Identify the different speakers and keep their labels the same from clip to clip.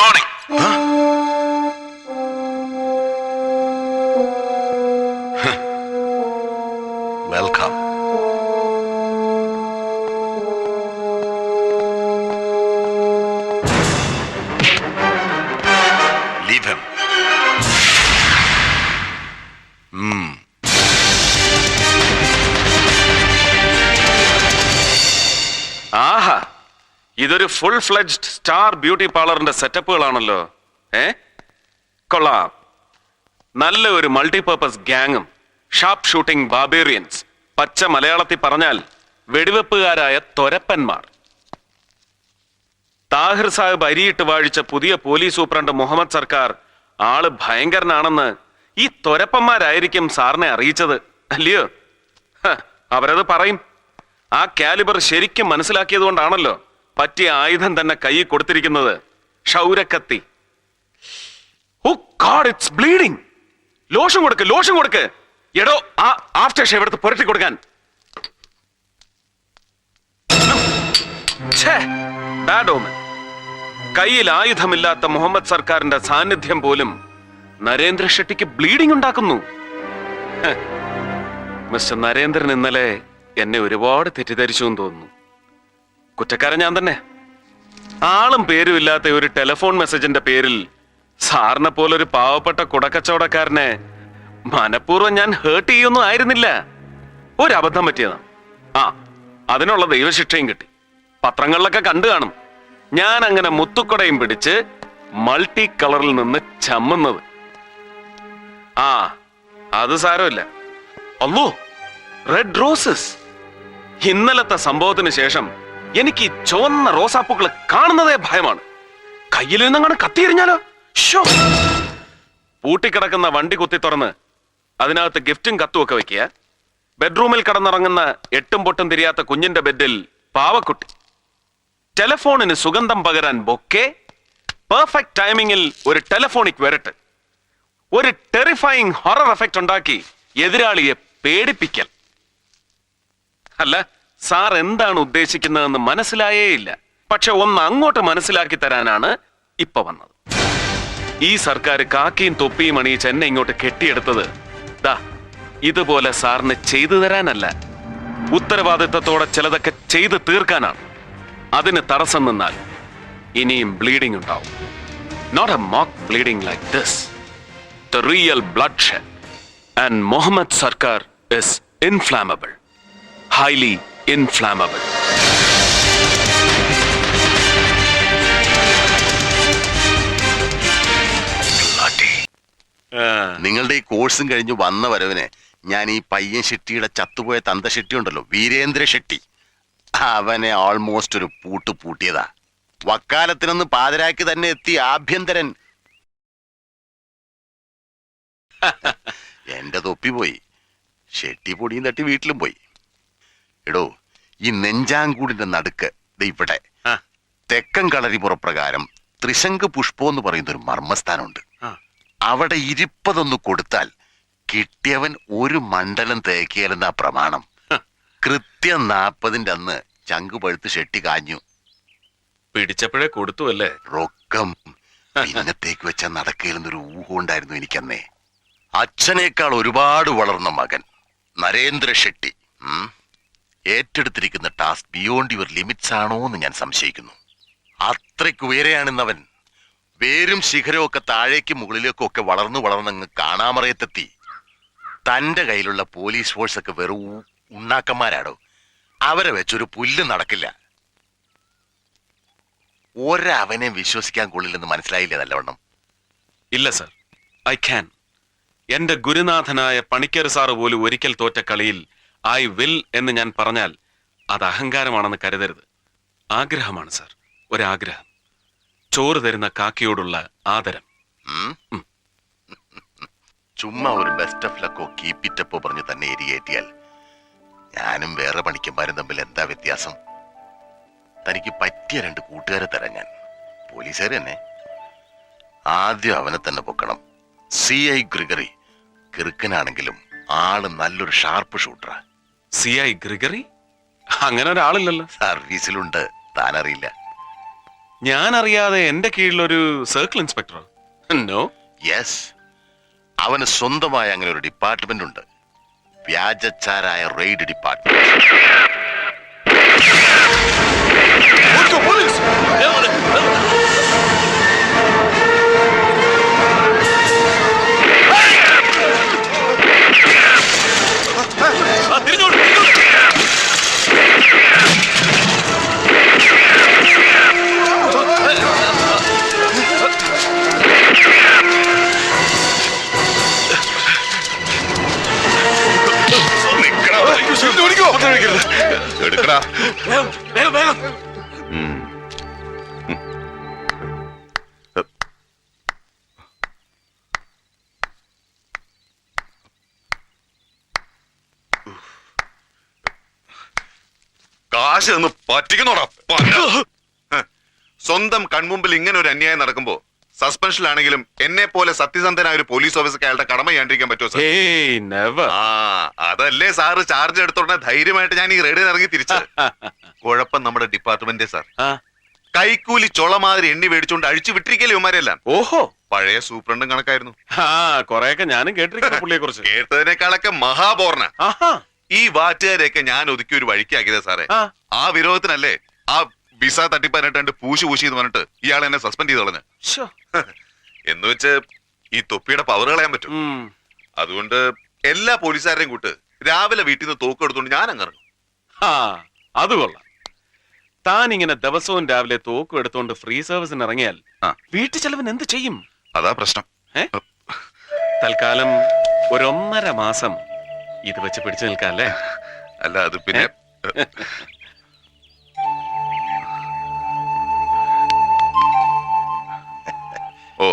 Speaker 1: morning.
Speaker 2: Welcome. Leave him.
Speaker 1: ആഹാ, ഇതൊരു full fledged star beauty പാർലറിന്റെ സെറ്റപ്പുകളാണല്ലോ. കൊള്ളാം. നല്ല ഒരു മൾട്ടിപർപ്പസ് ഗ്യാങ്ങും ഷാർപ്പ് ഷൂട്ടിംഗ് ബാർബേറിയൻസ്, പച്ച മലയാളത്തിൽ പറഞ്ഞാൽ വെടിവെപ്പുകാരായ തൊരപ്പന്മാർ. താഹിർ സാഹിബ് അരിയിട്ട് വാഴിച്ച പുതിയ പോലീസ് സൂപ്രണ്ട് മുഹമ്മദ് സർക്കാർ ആള് ഭയങ്കരനാണെന്ന് ഈ തൊരപ്പന്മാരായിരിക്കും സാറിനെ അറിയിച്ചത്, അല്ലയോ? അവരത് പറയും. ആ കാലിബർ ശരിക്കും മനസ്സിലാക്കിയത് കൊണ്ടാണല്ലോ പറ്റിയ ആയുധം തന്നെ കൈ കൊടുത്തിരിക്കുന്നത്, ക്ഷൗരക്കത്തി. ഓ ഗോഡ്, ഇറ്റ്സ് ബ്ലീഡിംഗ്. ലോഷൻ കൊടുക്ക്, ലോഷൻ കൊടുക്ക്. എടോ, ആ ആഫ്റ്റർ ഷേവ് എടുത്ത് പുരട്ടി കൊടുക്കാൻ. ബാഡ് ഓമൻ. കയ്യിൽ ആയുധമില്ലാത്ത മുഹമ്മദ് സർക്കാരിന്റെ സാന്നിധ്യം പോലും നരേന്ദ്ര ഷെട്ടിക്ക് ബ്ലീഡിംഗ് ഉണ്ടാക്കുന്നു. മിസ്റ്റർ നരേന്ദ്രൻ ഇന്നലെ എന്നെ ഒരുപാട് തെറ്റിദ്ധരിച്ചു എന്ന് തോന്നുന്നു. കുറ്റക്കാരൻ ഞാൻ തന്നെ. ആളും പേരും ഇല്ലാത്ത ഒരു ടെലിഫോൺ മെസ്സേജിന്റെ പേരിൽ സാറിനെ പോലൊരു പാവപ്പെട്ട കുടക്കച്ചവടക്കാരനെ മനഃപൂർവ്വം ഞാൻ ഹേർട്ട് ചെയ്യൊന്നും ആയിരുന്നില്ല. ഒരബദ്ധം പറ്റിയതാണ്. അതിനുള്ള ദൈവശിക്ഷയും കിട്ടി. പത്രങ്ങളിലൊക്കെ കണ്ടു കാണും ഞാൻ അങ്ങനെ മുത്തുക്കൊടയും പിടിച്ച് മൾട്ടി കളറിൽ നിന്ന് ചമ്മുന്നത്. അത് സാരമില്ല. അല്ലോ, റെഡ് റോസസ്. ഇന്നലത്തെ സംഭവത്തിന് ശേഷം എനിക്ക് ഈ ചുവന്ന റോസാപ്പൂക്കൾ കാണുന്നതേ ഭയമാണ്. കയ്യിൽ നിന്നങ്ങനെ കത്തിയെറിഞ്ഞാലോ? പൂട്ടിക്കിടക്കുന്ന വണ്ടി കുത്തി തുറന്ന് അതിനകത്ത് ഗിഫ്റ്റും കത്തും ഒക്കെ വെക്കുക. ബെഡ്റൂമിൽ കടന്നിറങ്ങുന്ന എട്ടും പൊട്ടും തിരിയാത്ത കുഞ്ഞിന്റെ ബെഡിൽ പാവക്കുട്ടി. ടെലിഫോണിന് സുഗന്ധം പകരാൻ ബൊക്കെ. പെർഫെക്റ്റ് ടൈമിങ്ങിൽ ഒരു ടെലിഫോണിക് വരട്ട്. ഒരു ടെറിഫൈയിങ് ഹൊറർ എഫക്റ്റ് ഉണ്ടാക്കി എതിരാളിയെ പേടിപ്പിക്കൽ. അല്ല, സാർ എന്താണ് ഉദ്ദേശിക്കുന്നതെന്ന് മനസ്സിലായേയില്ല. പക്ഷെ ഒന്ന് അങ്ങോട്ട് മനസ്സിലാക്കി തരാനാണ് ഇപ്പൊ വന്നത്. ഈ സർക്കാർ കാക്കിയും തൊപ്പിയും അണിയിച്ച് എന്നെ ഇങ്ങോട്ട് കെട്ടിയെടുത്തത് ദാ ഇതുപോലെ സാറിന് ചെയ്തു തരാനല്ല, ഉത്തരവാദിത്തത്തോടെ ചിലതൊക്കെ ചെയ്തു തീർക്കാനാണ്. അതിന് തടസ്സം നിന്നാൽ ഇനിയും ബ്ലീഡിംഗ് ഉണ്ടാവും. Not a mock bleeding like this, the real bloodshed. And Mohammad Sarkar is inflammable, highly inflammable.
Speaker 2: നിങ്ങളുടെ ഈ കോഴ്സും കഴിഞ്ഞ് വന്ന വരവിന് ഞാൻ ഈ പയ്യൻ ഷെട്ടിയുടെ ചത്തുപോയ തന്ത ഷെട്ടി ഉണ്ടല്ലോ, വീരേന്ദ്ര ഷെട്ടി, അവനെ ഓൾമോസ്റ്റ് ഒരു പൂട്ടിയതാ. വക്കാലത്തിനൊന്ന് പാതിരാക്കി തന്നെ എത്തി ആഭ്യന്തരൻ. എന്റെ തൊപ്പി പോയി, ഷെട്ടി പൊടിയും തട്ടി വീട്ടിലും പോയി. എടോ, ഈ നെഞ്ചാങ്കൂടിന്റെ നടുക്ക് ഇവിടെ തെക്കൻ കളരിപുറപ്രകാരം ത്രിശങ്ക് പുഷ്പം എന്ന് പറയുന്ന ഒരു മർമ്മസ്ഥാനമുണ്ട്. അവിടെ 20 കൊടുത്താൽ കിട്ടിയവൻ ഒരു മണ്ഡലം തേക്കിയാലെന്നാ പ്രമാണം. കൃത്യം 40 അന്ന് ചങ്ക് പഴുത്ത് ഷെട്ടി കാഞ്ഞു.
Speaker 1: പിടിച്ചപ്പോഴേ കൊടുത്തു അല്ലേ
Speaker 2: റൊക്കം. പിന്നത്തേക്ക് വെച്ച നടക്കയിലെന്നൊരു ഊഹം ഉണ്ടായിരുന്നു എനിക്കന്നേ. അച്ഛനേക്കാൾ ഒരുപാട് വളർന്ന മകൻ നരേന്ദ്ര ഷെട്ടി ഏറ്റെടുത്തിരിക്കുന്ന ടാസ്ക് ബിയോണ്ട് യുവർ ലിമിറ്റ്സ് ആണോ എന്ന് ഞാൻ സംശയിക്കുന്നു. അത്രയ്ക്ക് ഉയരെയാണെന്നവൻ. വേരും ശിഖരവും ഒക്കെ താഴേക്കും മുകളിലേക്കും ഒക്കെ വളർന്നങ്ങ് കാണാമറയത്തെത്തി. തന്റെ കയ്യിലുള്ള പോലീസ് ഫോഴ്സ് ഒക്കെ വെറും ഉണ്ണാക്കന്മാരാടോ. അവരെ വെച്ചൊരു പുല്ല് നടക്കില്ല. ഒരവനെ വിശ്വസിക്കാൻ കൊള്ളില്ലെന്ന് മനസ്സിലായില്ലേ നല്ലവണ്ണം?
Speaker 1: ഇല്ല സർ, ഐ ക്യാൻ. എന്റെ ഗുരുനാഥനായ പണിക്കർ സാറ് പോലും ഒരിക്കൽ തോറ്റ കളിയിൽ ഐ വിൽ എന്ന് ഞാൻ പറഞ്ഞാൽ അത് അഹങ്കാരമാണെന്ന് കരുതരുത്. ആഗ്രഹമാണ് സർ, ഒരാഗ്രഹം. ചോറ് തരുന്ന കാക്കിയോടുള്ള ആദരം.
Speaker 2: ചുമ്മാ ഒരു ബെസ്റ്റ് ഓഫ് ലക്കോ കീപ് ഇറ്റ് അപ്പോ പറഞ്ഞ് തന്നെ എരികേറ്റിയാൽ ഞാനും വേറെ പണിക്കന്മാരും തമ്മിൽ എന്താ വ്യത്യാസം? തനിക്ക് പറ്റിയ 2 കൂട്ടുകാരെ തരാം ഞാൻ. പോലീസുകാർ തന്നെ. ആദ്യം അവനെ തന്നെ പൊക്കണം. CI Gregory. കിറുക്കനാണെങ്കിലും ആള് നല്ലൊരു ഷാർപ്പ് ഷൂട്ടറാ.
Speaker 1: CI Gregory? അങ്ങനെ ഒരാളില്ലല്ലോ.
Speaker 2: സർവീസിലുണ്ട്, താനറിയില്ല.
Speaker 1: ഞാൻ അറിയാതെ എന്റെ കീഴിലൊരു സർക്കിൾ ഇൻസ്പെക്ടർ? നോ.
Speaker 2: യെസ്, അവന് സ്വന്തമായ അങ്ങനെ ഒരു ഡിപ്പാർട്ട്മെന്റ് ഉണ്ട്. വ്യാജച്ചാരായ റെയ്ഡ് ഡിപ്പാർട്ട്മെന്റ്. എടുക്കടാ.
Speaker 3: കാശ് ഒന്ന് പറ്റിക്കുന്നോടാ. സ്വന്തം കൺമുമ്പിൽ ഇങ്ങനെ ഒരു അന്യായം നടക്കുമ്പോ സസ്പെൻഷനിലാണെങ്കിലും എന്നെ പോലെ സത്യസന്ധനായ ഒരു പോലീസ് ഓഫീസർക്ക് അയാളുടെ കടമ ചെയ്യാണ്ടിരിക്കാൻ പറ്റുമോ സാർ?
Speaker 1: Hey never.
Speaker 3: ആ അതല്ലേ സാറ് ചാർജ് എടുത്തോടെ ധൈര്യമായിട്ട് ഞാൻ ഈ റെയ്ഡിൽ ഇറങ്ങി തിരിച്ചത്. കുഴപ്പം നമ്മുടെ ഡിപ്പാർട്ട്മെന്റ് സാർ. കൈക്കൂലി ചൊളമാതിരി എണ്ണി മേടിച്ചുകൊണ്ട് അഴിച്ചു വിട്ടിരിക്കല്ലേ ഇവന്മാരെല്ലാം.
Speaker 1: ഓഹോ,
Speaker 3: പഴയ സൂപ്രണ്ടും കണക്കായിരുന്നു.
Speaker 1: കൊറേയൊക്കെ ഞാനും കേട്ടിരിക്കുന്നു പുള്ളിയെ കുറിച്ച്.
Speaker 3: കേട്ടതിനേക്കാളൊക്കെ മഹാപോർണ. ഈ വാറ്റുകാരെയൊക്കെ ഞാൻ ഒതുക്കി ഒരു വഴിക്കാക്കിയത് സാറേ. ആ വിരോധത്തിനല്ലേ ആ വിസ തട്ടിപ്പാനായിട്ട് പൂശി എന്ന് പറഞ്ഞിട്ട് ഇയാൾ എന്നെ സസ്പെൻഡ് ചെയ്ത് കളഞ്ഞു. എന്ന് വെച്ച് ഈ തൊപ്പിയുടെ പവർ കളയാൻ പറ്റും. അതുകൊണ്ട് എല്ലാ പോലീസുകാരെയും കൂട്ട് രാവിലെ വീട്ടിൽ നിന്ന് തോക്ക് എടുത്തോണ്ട് ഞാൻ അങ്ങിറങ്ങും.
Speaker 1: അത് കൊള്ളാം. താൻ ഇങ്ങനെ ദിവസവും രാവിലെ തോക്കും എടുത്തോണ്ട് ഫ്രീ സർവീസിന് ഇറങ്ങിയാൽ വീട്ടു ചെലവിന് എന്ത് ചെയ്യും?
Speaker 3: അതാ പ്രശ്നം.
Speaker 1: തൽക്കാലം 1.5 മാസം ഇത് വെച്ച് പിടിച്ചു നിൽക്കാല്ലേ?
Speaker 3: അല്ല അത് പിന്നെ ഓ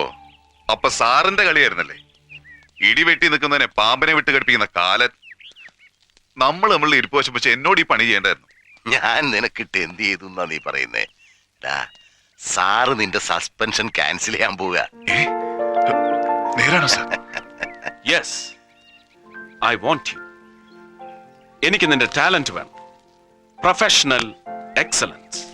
Speaker 3: അപ്പൊ സാറിന്റെ കളിയായിരുന്നല്ലേ? ഇടിവെട്ടി നിൽക്കുന്നതിനെ പാമ്പനെ വിട്ട് കടിപ്പിക്കുന്ന കാലൻ. നമ്മളുടെ ഇരിപ്പ് വശം വെച്ച് എന്നോട് ഈ പണി ചെയ്യേണ്ടായിരുന്നു.
Speaker 2: ഞാൻ നിനക്കിട്ട് എന്ത് ചെയ്തു എന്നാ നീ പറയുന്നേ? സാറ് നിന്റെ സസ്പെൻഷൻ ക്യാൻസൽ ചെയ്യാൻ പോവുക.
Speaker 3: നേരാണോ sir?
Speaker 1: Yes, I want you. എനിക്ക് നിന്റെ ടാലന്റ് വേണം, പ്രൊഫഷണൽ എക്സലൻസ്.